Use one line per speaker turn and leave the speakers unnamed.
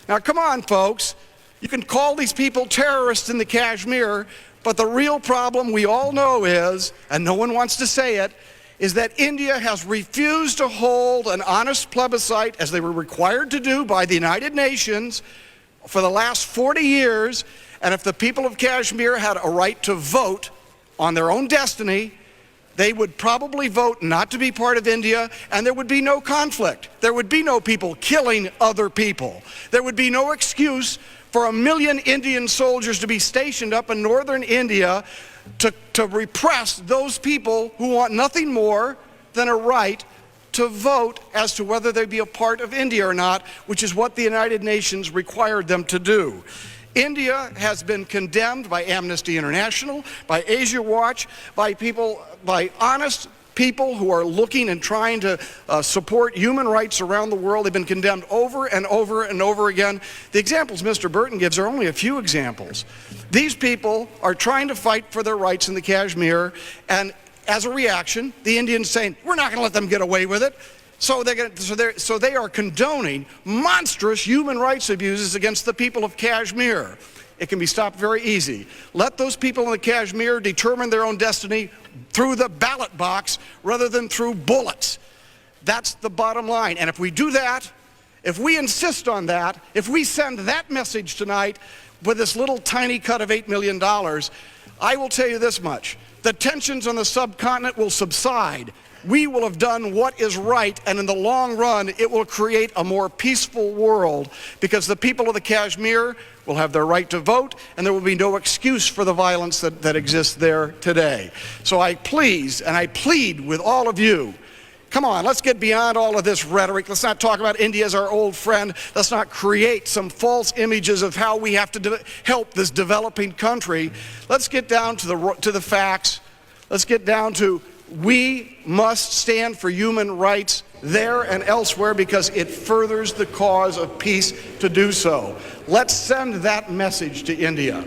Now, come on, folks. You can call these people terrorists in the Kashmir, but the real problem we all know is, and no one wants to say it, is that India has refused to hold an honest plebiscite, as they were required to do by the United Nations, for the last 40 years. And if the people of Kashmir had a right to vote on their own destiny, they would probably vote not to be part of India, and there would be no conflict. There would be no people killing other people. There would be no excuse for 1 million Indian soldiers to be stationed up in northern India to repress those people who want nothing more than a right to vote as to whether they be a part of India or not, which is what the United Nations required them to do. India has been condemned by Amnesty International, by Asia Watch, by honest people who are looking and trying to support human rights around the world. They've been condemned over and over and over again. The examples Mr. Burton gives are only a few examples. These people are trying to fight for their rights in the Kashmir, and as a reaction, the Indians saying, we're not going to let them get away with it. So they are condoning monstrous human rights abuses against the people of Kashmir. It can be stopped very easy. Let those people in the Kashmir determine their own destiny through the ballot box rather than through bullets. That's the bottom line. And if we do that, if we insist on that, if we send that message tonight with this little tiny cut of $8 million, I will tell you this much. The tensions on the subcontinent will subside. We will have done what is right, and in the long run, it will create a more peaceful world, because the people of the Kashmir will have their right to vote, and there will be no excuse for the violence that exists there today. So I plead with all of you, come on, let's get beyond all of this rhetoric. Let's not talk about India as our old friend. Let's not create some false images of how we have to help this developing country. Let's get down to the facts. Let's get down to we must stand for human rights there and elsewhere, because it furthers the cause of peace to do so. Let's send that message to India.